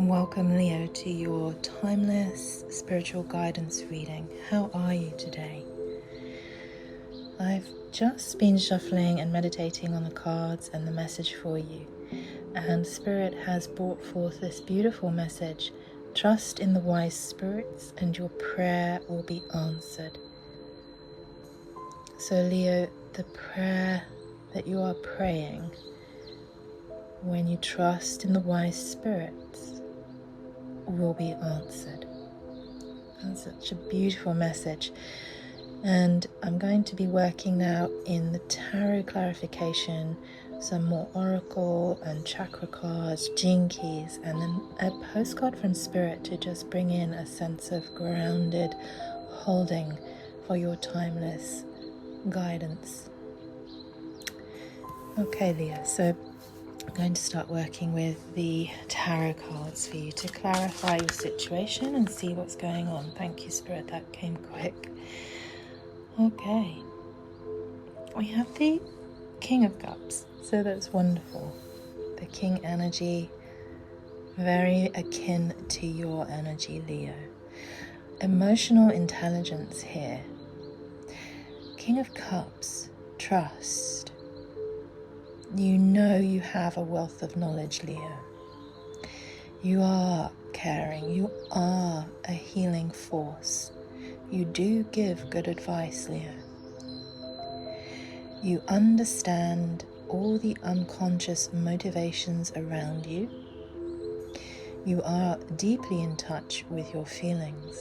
Welcome, Leo, to your timeless spiritual guidance reading. How are you today? I've just been shuffling and meditating on the cards and the message for you, and Spirit has brought forth this beautiful message. Trust in the wise spirits and your prayer will be answered. So, Leo, the prayer that you are praying when you trust in the wise spirits will be answered. That's such a beautiful message. And I'm going to be working now in the tarot clarification, some more oracle and chakra cards, gene keys, and then a postcard from Spirit to just bring in a sense of grounded holding for your timeless guidance. Okay, Leo, so I'm going to start working with the tarot cards for you to clarify your situation and see what's going on. Thank you, Spirit, that came quick. Okay, we have the King of Cups, so that's wonderful. The King energy, very akin to your energy, Leo. Emotional intelligence here. King of Cups, trust. You know you have a wealth of knowledge, Leo. You are caring. You are a healing force. You do give good advice, Leo. You understand all the unconscious motivations around you. You are deeply in touch with your feelings.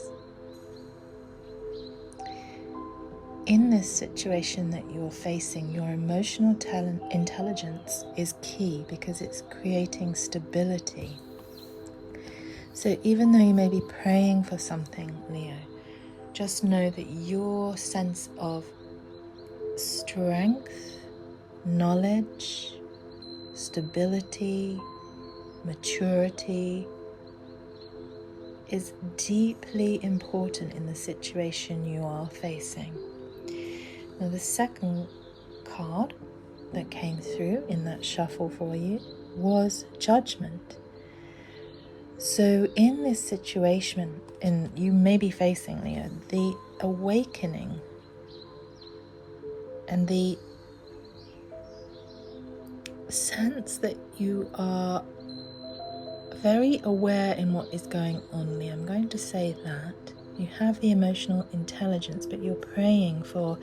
In this situation that you're facing, your emotional intelligence is key because it's creating stability. So even though you may be praying for something, Leo, just know that your sense of strength, knowledge, stability, maturity is deeply important in the situation you are facing. Now, the second card that came through in that shuffle for you was Judgment. So in this situation, and you may be facing, Leo, the awakening and the sense that you are very aware in what is going on, Leo. I'm going to say that. You have the emotional intelligence, but you're praying for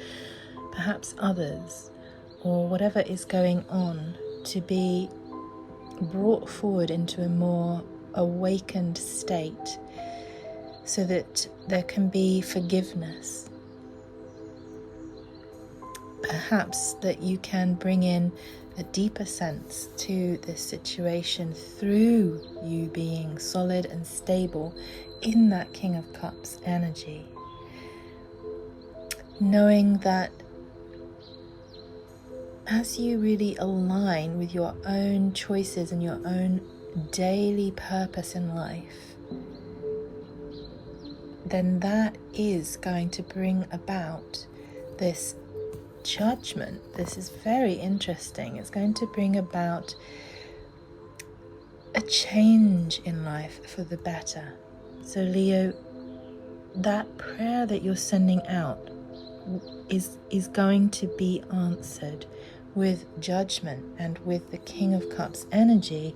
perhaps others or whatever is going on to be brought forward into a more awakened state so that there can be forgiveness. Perhaps that you can bring in a deeper sense to this situation through you being solid and stable in that King of Cups energy. Knowing that as you really align with your own choices and your own daily purpose in life, then that is going to bring about this judgment. This is very interesting. It's going to bring about a change in life for the better. So Leo, that prayer that you're sending out is going to be answered with judgment, and with the King of Cups energy,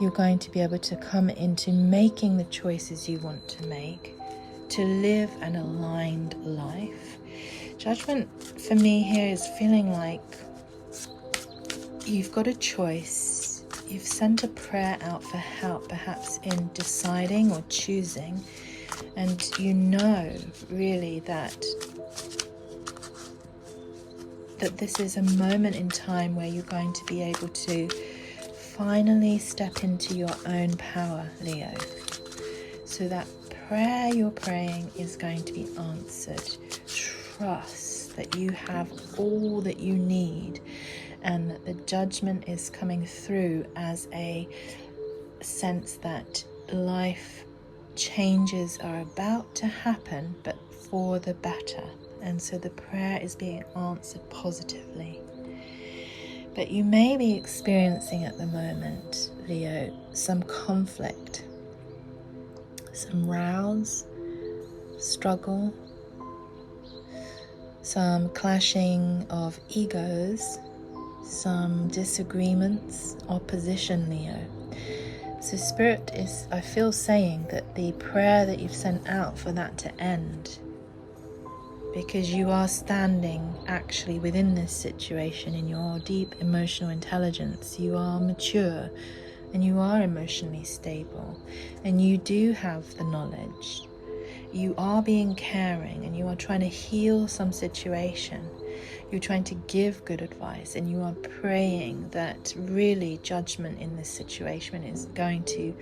you're going to be able to come into making the choices you want to make to live an aligned life. Judgment for me here is feeling like you've got a choice. You've sent a prayer out for help, perhaps in deciding or choosing, and you know really that this is a moment in time where you're going to be able to finally step into your own power, Leo. So that prayer you're praying is going to be answered. Trust that you have all that you need and that the judgment is coming through as a sense that life changes are about to happen, but for the better. And so the prayer is being answered positively. But you may be experiencing at the moment, Leo, some conflict some rows, struggle, some clashing of egos, some disagreements, opposition, Leo. So Spirit is, I feel, saying that the prayer that you've sent out for that to end, because you are standing actually within this situation in your deep emotional intelligence. You are mature and you are emotionally stable and you do have the knowledge. You are being caring and you are trying to heal some situation. You're trying to give good advice and you are praying that really judgment in this situation is going to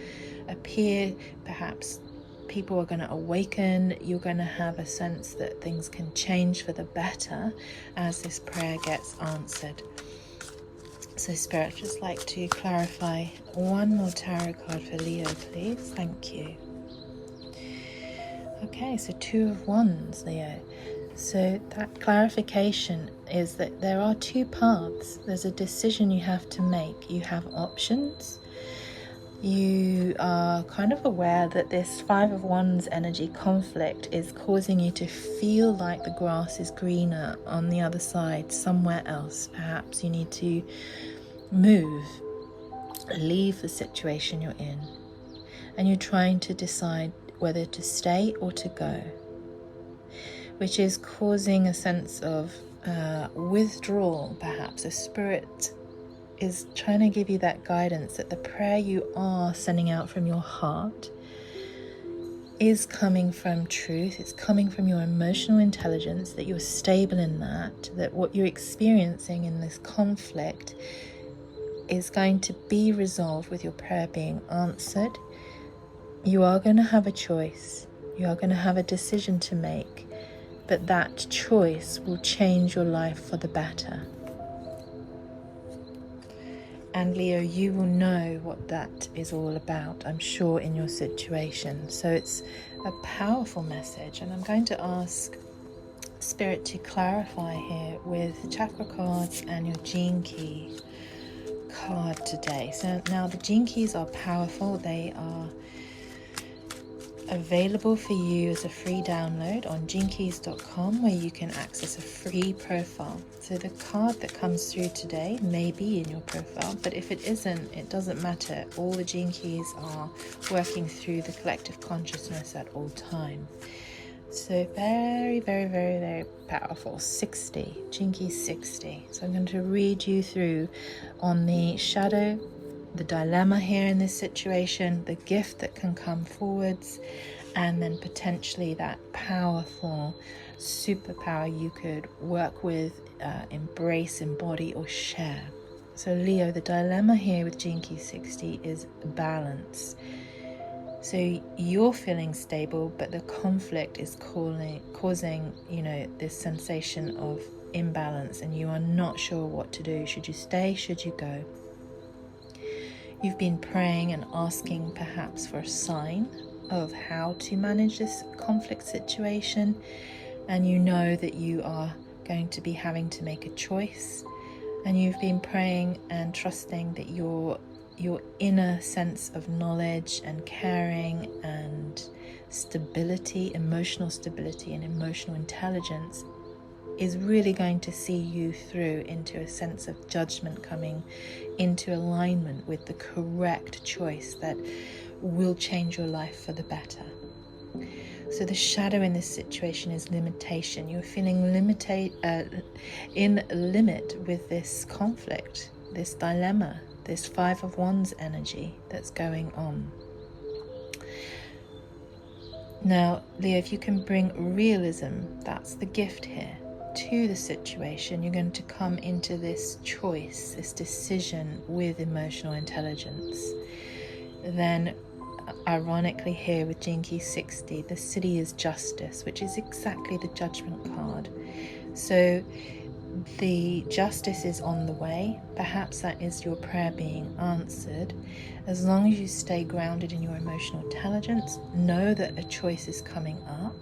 appear. Perhaps people are going to awaken. You're going to have a sense that things can change for the better as this prayer gets answered. So Spirit, just like to clarify one more tarot card for Leo, please. Thank you. Okay, so 2 of Wands, Leo. So that clarification is that there are 2 paths. There's a decision you have to make. You have options. You are kind of aware that this 5 of Wands energy conflict is causing you to feel like the grass is greener on the other side, somewhere else. Perhaps you need to move, leave the situation you're in. And you're trying to decide whether to stay or to go, which is causing a sense of withdrawal, perhaps. A Spirit is trying to give you that guidance that the prayer you are sending out from your heart is coming from truth. It's coming from your emotional intelligence, that you're stable in that what you're experiencing in this conflict is going to be resolved with your prayer being answered. You are going to have a choice. You are going to have a decision to make, but that choice will change your life for the better. And Leo, you will know what that is all about, I'm sure, in your situation. So it's a powerful message, and I'm going to ask Spirit to clarify here with chakra cards and your gene key card today. So now the gene keys are powerful. They are available for you as a free download on genekeys.com, where you can access a free profile. So the card that comes through today may be in your profile, but if it isn't, it doesn't matter. All the gene keys are working through the collective consciousness at all time. So very, very, very, very powerful. 60, gene key 60. So I'm going to read you through on the shadow, the dilemma here in this situation, the gift that can come forwards, and then potentially that powerful superpower you could work with, embrace, embody, or share. So Leo, the dilemma here with gene key 60 is balance. So you're feeling stable, but the conflict is causing, this sensation of imbalance, and you are not sure what to do. Should you stay? Should you go? You've been praying and asking perhaps for a sign of how to manage this conflict situation, and you know that you are going to be having to make a choice, and you've been praying and trusting that your inner sense of knowledge and caring and stability, emotional stability and emotional intelligence is really going to see you through into a sense of judgment, coming into alignment with the correct choice that will change your life for the better. So the shadow in this situation is limitation. You're feeling in limit with this conflict, this dilemma, this 5 of Wands energy that's going on. Now, Leo, if you can bring realism, that's the gift here, to the situation, you're going to come into this choice, this decision with emotional intelligence. Then, ironically here with gene key 60, the city is justice, which is exactly the judgment card. So the justice is on the way. Perhaps that is your prayer being answered. As long as you stay grounded in your emotional intelligence, know that a choice is coming up.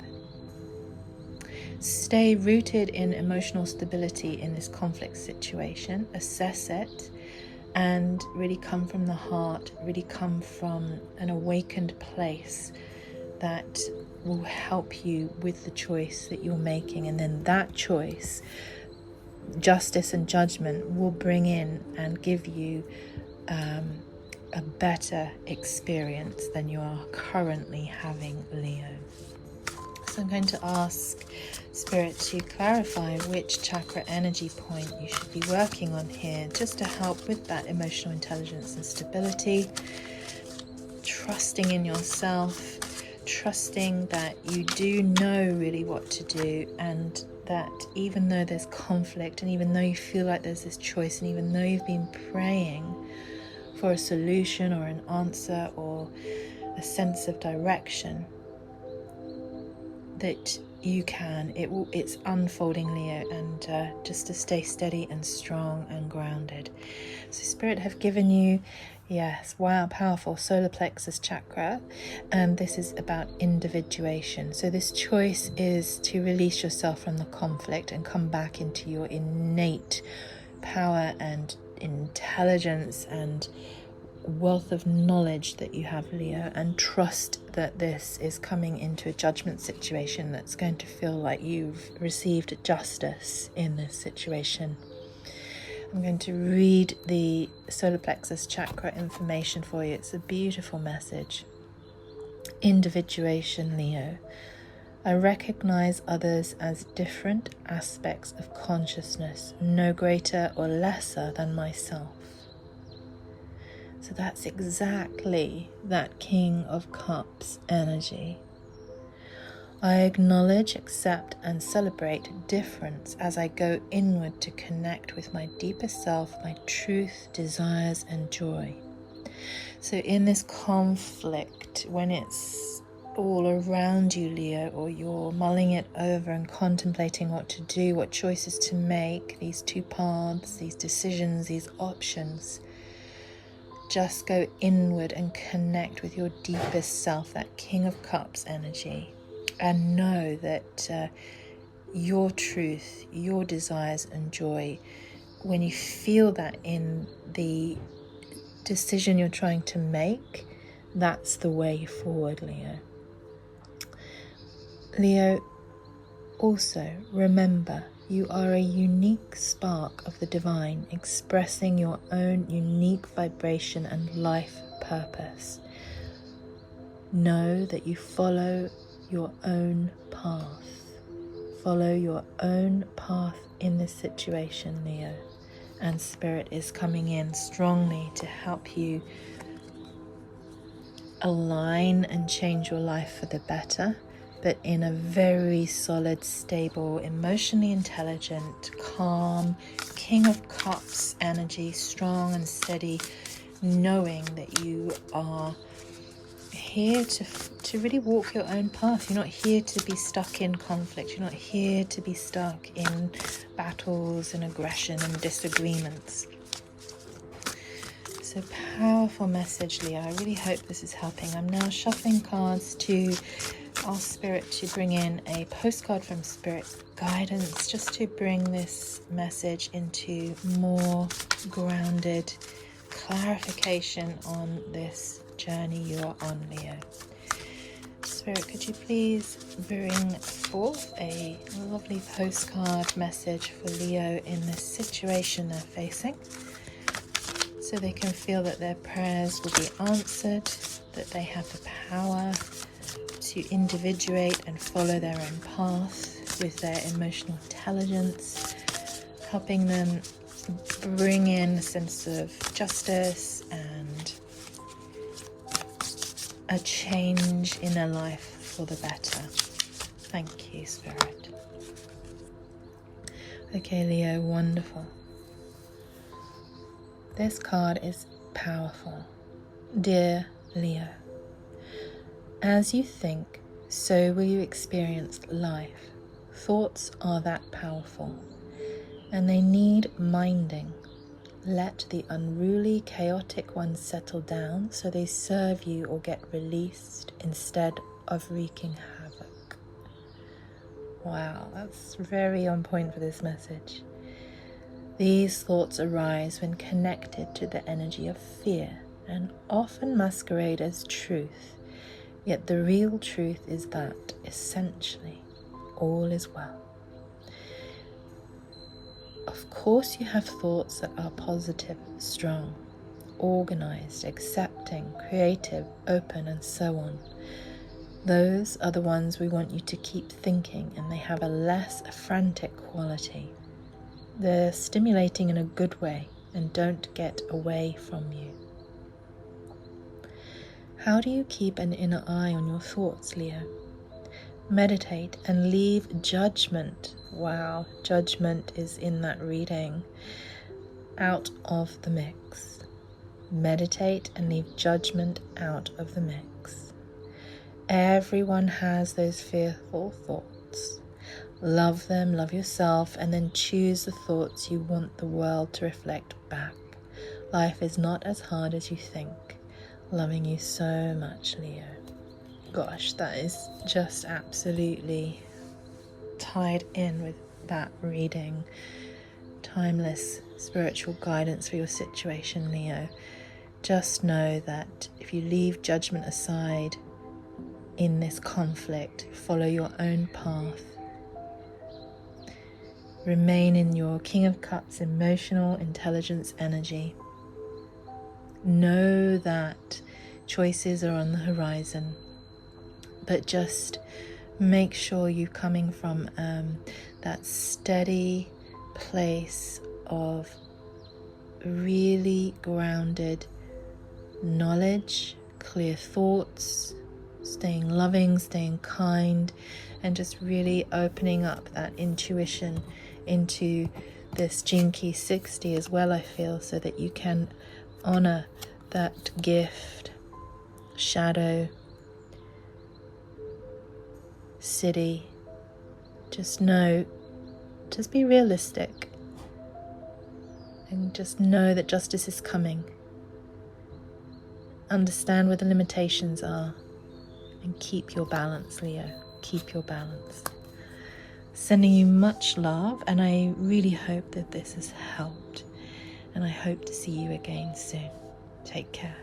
Stay rooted in emotional stability in this conflict situation. Assess it and really come from the heart, really come from an awakened place that will help you with the choice that you're making, and then that choice, justice and judgment, will bring in and give you a better experience than you are currently having, Leo. So I'm going to ask Spirit to clarify which chakra energy point you should be working on here, just to help with that emotional intelligence and stability, trusting in yourself, trusting that you do know really what to do, and that even though there's conflict, and even though you feel like there's this choice, and even though you've been praying for a solution or an answer or a sense of direction, that you can, it's unfolding, Leo, and just to stay steady and strong and grounded. So Spirit have given you, yes, wow, powerful, solar plexus chakra, and this is about individuation. So this choice is to release yourself from the conflict and come back into your innate power and intelligence and wealth of knowledge that you have, Leo, and trust that this is coming into a judgment situation that's going to feel like you've received justice in this situation. I'm going to read the solar plexus chakra information for you. It's a beautiful message. Individuation, Leo. I recognize others as different aspects of consciousness, no greater or lesser than myself. So that's exactly that King of Cups energy. I acknowledge, accept, and celebrate difference as I go inward to connect with my deepest self, my truth, desires, and joy. So in this conflict, when it's all around you, Leo, or you're mulling it over and contemplating what to do, what choices to make, these two paths, these decisions, these options, just go inward and connect with your deepest self, that King of Cups energy, and know that your truth, your desires and joy, when you feel that in the decision you're trying to make, that's the way forward, Leo. Leo, also remember, you are a unique spark of the divine, expressing your own unique vibration and life purpose. Know that you follow your own path. Follow your own path in this situation, Leo. And Spirit is coming in strongly to help you align and change your life for the better, but in a very solid, stable, emotionally intelligent, calm, King of Cups energy, strong and steady, knowing that you are here to really walk your own path. You're not here to be stuck in conflict. You're not here to be stuck in battles and aggression and disagreements. So powerful message, Leo. I really hope this is helping. I'm now shuffling cards to ask Spirit to bring in a postcard from Spirit guidance, just to bring this message into more grounded clarification on this journey you are on, Leo. Spirit, could you please bring forth a lovely postcard message for Leo in this situation they're facing, so they can feel that their prayers will be answered, that they have the power to individuate and follow their own path with their emotional intelligence, helping them bring in a sense of justice and a change in their life for the better. Thank you, Spirit. Okay, Leo, wonderful. This card is powerful. Dear Leo, as you think, so will you experience life. Thoughts are that powerful, and they need minding. Let the unruly, chaotic ones settle down so they serve you or get released instead of wreaking havoc. Wow, that's very on point for this message. These thoughts arise when connected to the energy of fear and often masquerade as truth. Yet the real truth is that, essentially, all is well. Of course you have thoughts that are positive, strong, organized, accepting, creative, open, and so on. Those are the ones we want you to keep thinking, and they have a less frantic quality. They're stimulating in a good way and don't get away from you. How do you keep an inner eye on your thoughts, Leo? Meditate and leave judgment. Wow, judgment is in that reading. Out of the mix. Meditate and leave judgment out of the mix. Everyone has those fearful thoughts. Love them, love yourself, and then choose the thoughts you want the world to reflect back. Life is not as hard as you think. Loving you so much, Leo. Gosh, that is just absolutely tied in with that reading. Timeless spiritual guidance for your situation, Leo. Just know that if you leave judgment aside in this conflict, follow your own path. Remain in your King of Cups emotional intelligence energy. Know that choices are on the horizon, but just make sure you're coming from that steady place of really grounded knowledge, clear thoughts, staying loving, staying kind, and just really opening up that intuition into this Gene Key 60 as well, I feel, so that you can honor that gift, shadow, city. Just know, just be realistic and just know that justice is coming. Understand where the limitations are and keep your balance, Leo. Keep your balance. Sending you much love, and I really hope that this has helped, and I hope to see you again soon. Take care.